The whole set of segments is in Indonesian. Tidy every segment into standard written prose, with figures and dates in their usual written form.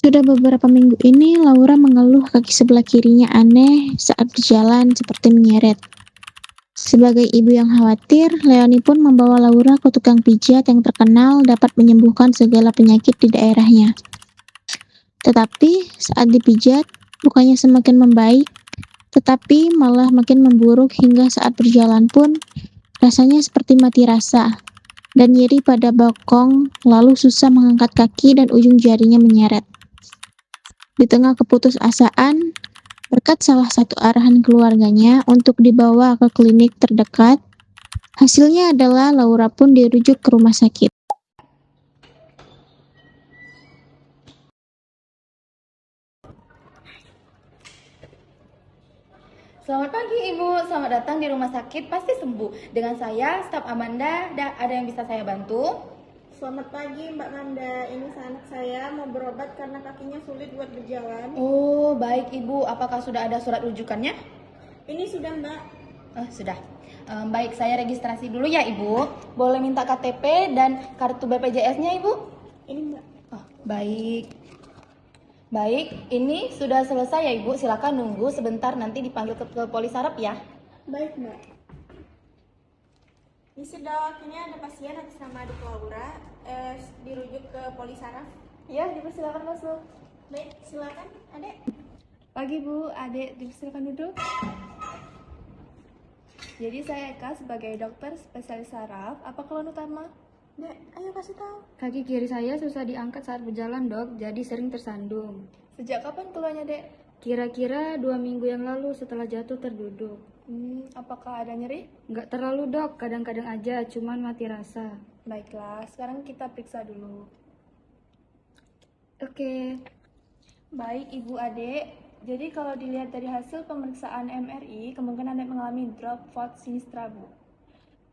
Sudah beberapa minggu ini, Laura mengeluh kaki sebelah kirinya aneh saat berjalan seperti menyeret. Sebagai ibu yang khawatir, Leonie pun membawa Laura ke tukang pijat yang terkenal dapat menyembuhkan segala penyakit di daerahnya. Tetapi saat dipijat, bukannya semakin membaik, tetapi malah makin memburuk hingga saat berjalan pun rasanya seperti mati rasa dan nyeri pada bokong, lalu susah mengangkat kaki dan ujung jarinya menyeret. Di tengah keputusasaan, berkat salah satu arahan keluarganya untuk dibawa ke klinik terdekat, hasilnya adalah Laura pun dirujuk ke rumah sakit. Selamat pagi Ibu, selamat datang di rumah sakit Pasti Sembuh. Dengan saya, staf Amanda, ada yang bisa saya bantu? Selamat pagi Mbak Manda, ini anak saya mau berobat karena kakinya sulit buat berjalan. Oh, baik Ibu, apakah sudah ada surat rujukannya? Ini sudah Mbak. Sudah. Baik, saya registrasi dulu ya Ibu. Boleh minta KTP dan kartu BPJS-nya Ibu? Ini Mbak. Oh, baik. Baik, ini sudah selesai ya Ibu. Silakan nunggu sebentar, nanti dipanggil ke Polisarap ya. Baik Mbak. Ini sudah waktunya ada pasien atas nama adik Laura, dirujuk ke Polisaraf. Ya, dipersilakan masuk. Baik, silakan adek. Pagi Bu, Adek, dipersilakan duduk. Jadi saya Eka sebagai dokter spesialis saraf. Apa keluhan utama? Dek, ayo kasih tahu. Kaki kiri saya susah diangkat saat berjalan, Dok, jadi sering tersandung. Sejak kapan keluhannya, Dek? Kira-kira 2 minggu yang lalu setelah jatuh terduduk. Apakah ada nyeri? Nggak terlalu, Dok, kadang-kadang aja, cuman mati rasa. Baiklah, sekarang kita periksa dulu. Oke. Baik, Ibu Adek. Jadi kalau dilihat dari hasil pemeriksaan MRI, kemungkinan Adek mengalami drop foot sinistra, Bu.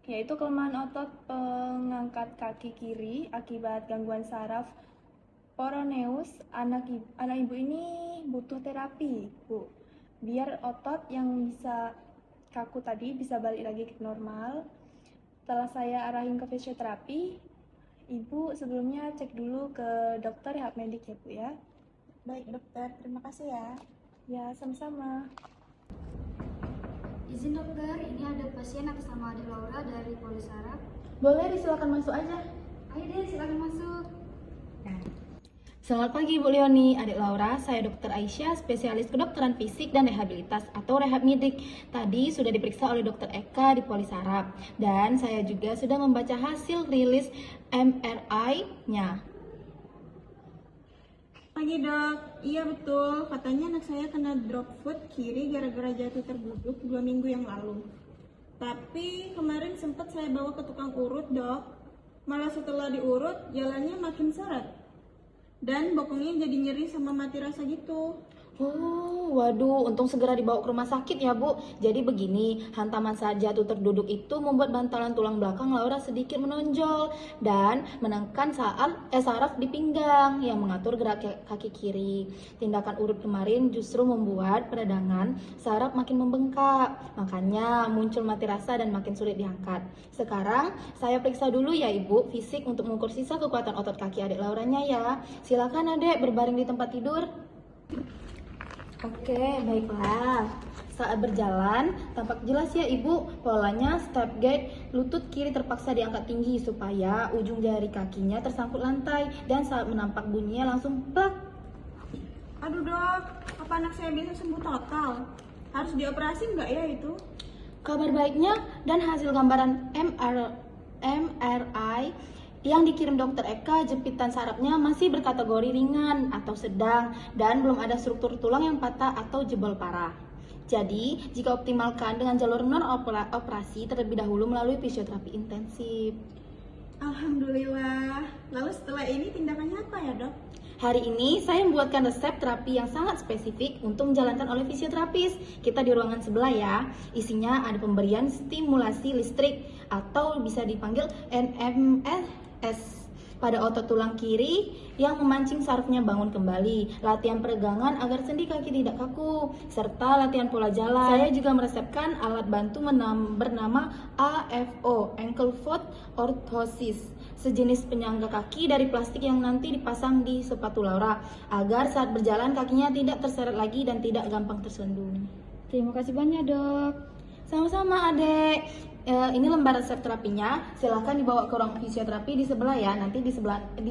Yaitu kelemahan otot pengangkat kaki kiri akibat gangguan saraf poroneus. Anak ibu ini butuh terapi, Bu. Biar otot yang bisa kaku tadi bisa balik lagi ke normal. Setelah saya arahin ke fisioterapi, Ibu sebelumnya cek dulu ke dokter rehab medik ya Bu ya. Baik dokter, terima kasih ya. Ya, sama-sama. Izin dokter, ini ada pasien atas nama adik Laura dari Polisarap. Boleh, disilakan masuk aja. Ayo deh, silakan masuk. Selamat pagi Bu Leonie, adik Laura, saya Dr. Aisyah, spesialis kedokteran fisik dan rehabilitas atau rehab medik. Tadi sudah diperiksa oleh Dr. Eka di Polisarap dan saya juga sudah membaca hasil rilis MRI-nya. Pagi dok, iya betul, katanya anak saya kena drop foot kiri gara-gara jatuh terduduk 2 minggu yang lalu. Tapi kemarin sempat saya bawa ke tukang urut dok, malah setelah diurut jalannya makin seret. Dan bokongnya jadi nyeri sama mati rasa gitu. Oh, waduh, untung segera dibawa ke rumah sakit ya Bu. Jadi begini, hantaman saat jatuh terduduk itu membuat bantalan tulang belakang Laura sedikit menonjol dan menekan saraf di pinggang yang mengatur gerak kaki kiri. Tindakan urut kemarin justru membuat peradangan saraf makin membengkak, makanya muncul mati rasa dan makin sulit diangkat. Sekarang saya periksa dulu ya Ibu fisik untuk mengukur sisa kekuatan otot kaki adik Lauranya ya. Silakan Adek berbaring di tempat tidur. Oke, baiklah. Saat berjalan, tampak jelas ya Ibu, polanya step gait, lutut kiri terpaksa diangkat tinggi supaya ujung jari kakinya tersangkut lantai dan saat menampak bunyinya langsung plak. Aduh dok, apa anak saya bisa sembuh total? Harus dioperasi nggak ya itu? Kabar baiknya dan hasil gambaran MRI yang dikirim dokter Eka, jepitan sarafnya masih berkategori ringan atau sedang dan belum ada struktur tulang yang patah atau jebol parah. Jadi, jika optimalkan dengan jalur non-operasi terlebih dahulu melalui fisioterapi intensif. Alhamdulillah. Lalu setelah ini tindakannya apa ya dok? Hari ini saya membuatkan resep terapi yang sangat spesifik untuk menjalankan oleh fisioterapis. Kita di ruangan sebelah ya. Isinya ada pemberian stimulasi listrik atau bisa dipanggil NMS pada otot tulang kiri yang memancing sarafnya bangun kembali, latihan peregangan agar sendi kaki tidak kaku, serta latihan pola jalan. Saya juga meresepkan alat bantu bernama AFO, Ankle Foot Orthosis. sejenis penyangga kaki dari plastik yang nanti dipasang di sepatu Laura agar saat berjalan kakinya tidak terseret lagi dan tidak gampang tersandung. Terima kasih banyak, Dok. Sama-sama adek. Ini lembar resep terapinya. Silahkan dibawa ke ruang fisioterapi di sebelah ya. Nanti di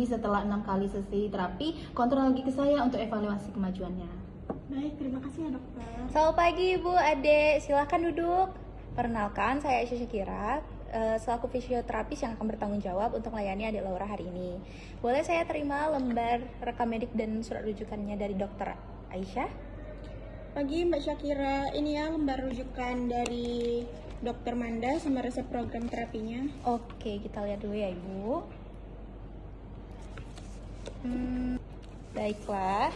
setelah 6 kali sesi terapi, kontrol lagi ke saya untuk evaluasi kemajuannya. Baik, terima kasih ya dokter. Selamat pagi Ibu, Adek. Silahkan duduk. Perkenalkan, saya Aisyah Syakira, selaku fisioterapis yang akan bertanggung jawab untuk melayani Adek Laura hari ini. Boleh saya terima lembar rekam medik dan surat rujukannya dari dokter Aisyah? Pagi Mbak Syakira, ini ya lembar rujukan dari dokter Manda sama resep program terapinya. Oke, kita lihat dulu ya Ibu. Baiklah.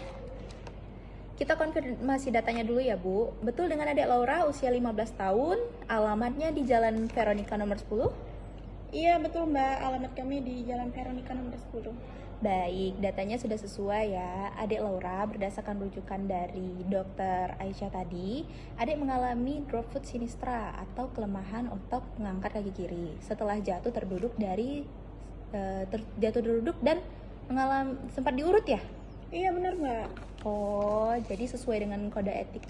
Kita konfirmasi datanya dulu ya Bu. Betul dengan Adek Laura usia 15 tahun, alamatnya di Jalan Veronica nomor 10? Iya betul Mbak, alamat kami di Jalan Veronica nomor 10. Baik, datanya sudah sesuai ya. Adek Laura berdasarkan rujukan dari dokter Aisyah tadi, Adek mengalami drop foot sinistra atau kelemahan otot mengangkat kaki kiri setelah jatuh terduduk dan sempat diurut ya? Iya benar Mbak. Oh, jadi sesuai dengan kode etik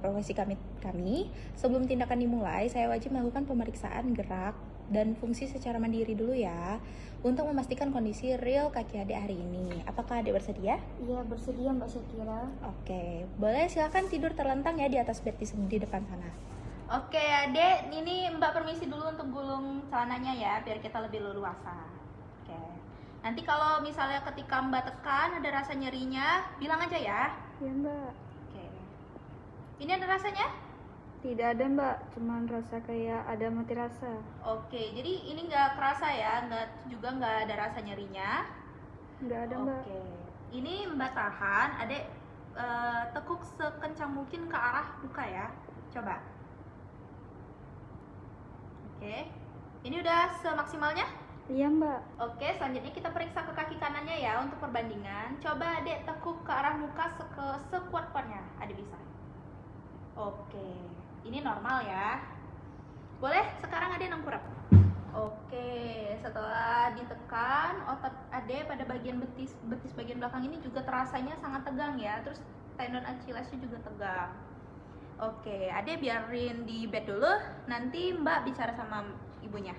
profesi kami, sebelum tindakan dimulai, saya wajib melakukan pemeriksaan gerak dan fungsi secara mandiri dulu ya, untuk memastikan kondisi real kaki adik hari ini. Apakah adik bersedia? Iya, bersedia Mbak Syakira. Oke, boleh silakan tidur terlentang ya di atas bed di depan sana. Oke adik, ini Mbak permisi dulu untuk gulung celananya ya, biar kita lebih leluasa. Oke, nanti kalau misalnya ketika Mbak tekan ada rasa nyerinya, bilang aja ya. Iya Mbak. Oke, ini ada rasanya? Tidak ada Mbak, cuman rasa kayak ada mati rasa. Oke, jadi ini nggak kerasa ya, nggak ada rasa nyerinya. Nggak ada Mbak. Oke, ini Mbak tahan, adek tekuk sekencang mungkin ke arah muka ya. Coba. Oke, ini udah semaksimalnya? Iya Mbak. Oke, selanjutnya kita periksa ke kaki kanannya ya untuk perbandingan. Coba adek tekuk ke arah muka sekuat-kuatnya, adek bisa. Oke, ini normal ya. Boleh sekarang adek nengkurap. Oke, setelah ditekan, otot adek pada bagian betis bagian belakang ini juga terasanya sangat tegang ya. Terus tendon Achillesnya juga tegang. Oke, adek biarin di bed dulu. Nanti Mbak bicara sama ibunya.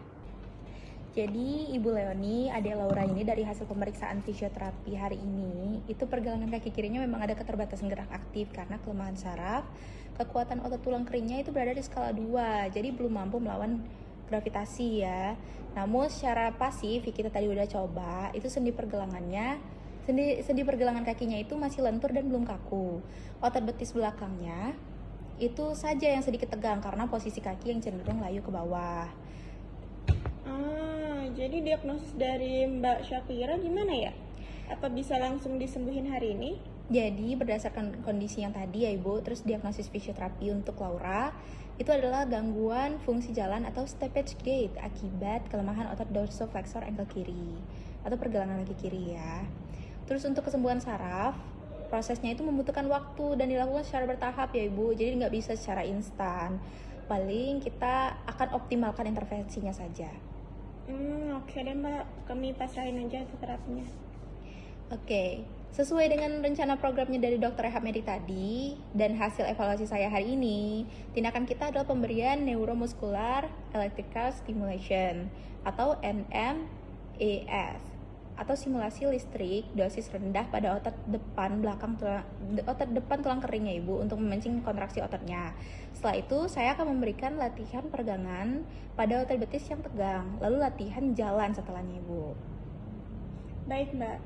Jadi Ibu Leoni, Adek Laura ini dari hasil pemeriksaan fisioterapi hari ini, itu pergelangan kaki kirinya memang ada keterbatasan gerak aktif karena kelemahan saraf. Kekuatan otot tulang keringnya itu berada di skala 2, jadi belum mampu melawan gravitasi ya. Namun secara pasif, kita tadi udah coba, itu sendi pergelangan kakinya itu masih lentur dan belum kaku. Otot betis belakangnya itu saja yang sedikit tegang karena posisi kaki yang cenderung layu ke bawah. Jadi diagnosis dari Mbak Syakira gimana ya? Apa bisa langsung disembuhin hari ini? Jadi berdasarkan kondisi yang tadi ya Ibu, terus diagnosis fisioterapi untuk Laura itu adalah gangguan fungsi jalan atau steppage gait akibat kelemahan otot dorsoflexor ankle kiri atau pergelangan kaki kiri ya. Terus untuk kesembuhan saraf, prosesnya itu membutuhkan waktu dan dilakukan secara bertahap ya Ibu, jadi nggak bisa secara instan. Paling kita akan optimalkan intervensinya saja. Oke deh Mbak, kami pasrahin aja ke terapinya. Oke, sesuai dengan rencana programnya dari Dr. Rehab Medik tadi dan hasil evaluasi saya hari ini, tindakan kita adalah pemberian neuromuscular electrical stimulation atau NMES atau simulasi listrik dosis rendah pada otot depan tulang keringnya Ibu untuk memancing kontraksi ototnya. Setelah itu saya akan memberikan latihan peregangan pada otot betis yang tegang, lalu latihan jalan setelahnya Ibu. Baik Mbak.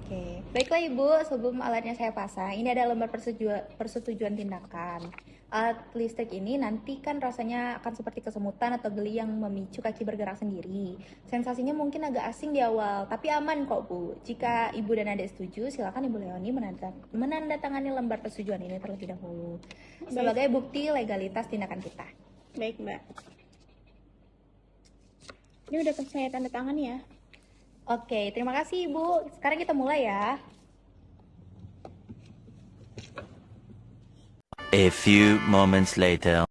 Oke, baiklah Ibu, sebelum alatnya saya pasang, ini ada lembar persetujuan tindakan. Alat listrik ini nanti kan rasanya akan seperti kesemutan atau geli yang memicu kaki bergerak sendiri. Sensasinya mungkin agak asing di awal, tapi aman kok Bu. Jika Ibu dan Adik setuju, silakan Ibu Leoni menandatangani lembar persetujuan ini terlebih dahulu sebagai bukti legalitas tindakan kita. Baik Mbak. Ini udah saya tanda tangan ya. Oke, terima kasih Ibu. Sekarang kita mulai ya. A few moments later.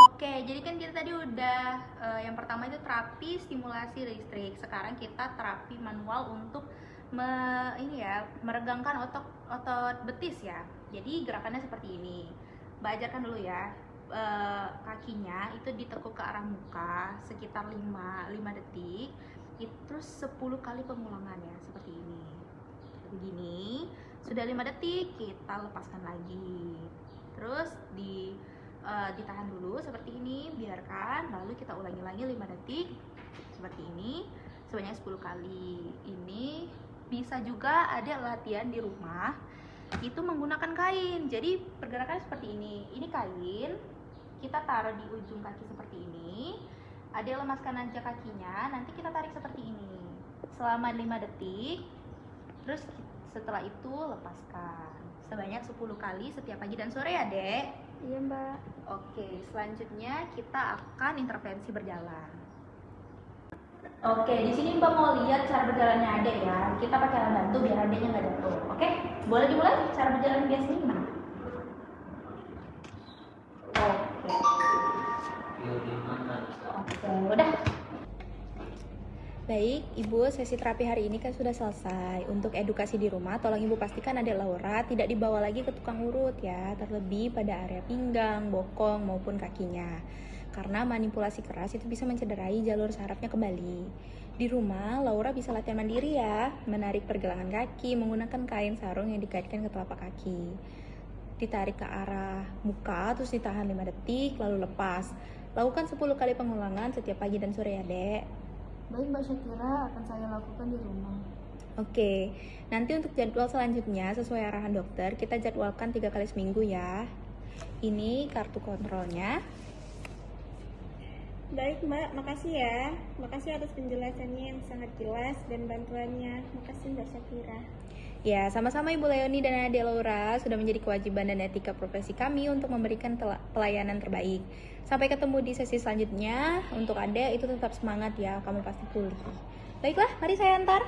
Oke, jadi kan kita tadi udah yang pertama itu terapi tadi stimulasi listrik. Sekarang kita terapi manual untuk meregangkan otot betis ya. Jadi gerakannya seperti ini. Mbak ajarkan dulu ya. Kakinya itu ditekuk ke arah muka sekitar 5 detik. Terus 10 kali pengulangan ya, seperti ini. Begini. Sudah 5 detik, kita lepaskan lagi. Terus ditahan dulu seperti ini, biarkan, lalu kita ulangi lagi 5 detik seperti ini sebanyak 10 kali. Ini bisa juga ada latihan di rumah itu menggunakan kain. Jadi pergerakannya seperti ini. Ini kain, kita taruh di ujung kaki seperti ini. Ada lemaskan aja kakinya, nanti kita tarik seperti ini selama 5 detik. Terus setelah itu lepaskan sebanyak 10 kali setiap pagi dan sore ya, Dek. Iya, Mbak. Oke, selanjutnya kita akan intervensi berjalan. Oke, di sini Mbak mau lihat cara berjalannya Adek ya. Kita pakai alat bantu biar Adeknya nggak jatuh. Oke, boleh dimulai cara berjalan biasanya gimana? Oke, udah. Baik, Ibu, sesi terapi hari ini kan sudah selesai. Untuk edukasi di rumah, tolong Ibu pastikan Adek Laura tidak dibawa lagi ke tukang urut ya, terlebih pada area pinggang, bokong, maupun kakinya. Karena manipulasi keras itu bisa mencederai jalur sarafnya kembali. Di rumah, Laura bisa latihan mandiri ya, menarik pergelangan kaki menggunakan kain sarung yang dikaitkan ke telapak kaki. Ditarik ke arah muka, terus ditahan 5 detik, lalu lepas. Lakukan 10 kali pengulangan setiap pagi dan sore ya, Dek. Baik, Mbak Syakira, akan saya lakukan di rumah. Oke, nanti untuk jadwal selanjutnya sesuai arahan dokter, kita jadwalkan 3 kali seminggu ya. Ini kartu kontrolnya. Baik Mbak, makasih ya. Makasih atas penjelasannya yang sangat jelas dan bantuannya. Makasih Mbak Syakira. Ya, sama-sama Ibu Leoni dan Adek Laura, sudah menjadi kewajiban dan etika profesi kami untuk memberikan pelayanan terbaik. Sampai ketemu di sesi selanjutnya. Untuk Adek itu tetap semangat ya, kamu pasti pulih. Baiklah, mari saya antar.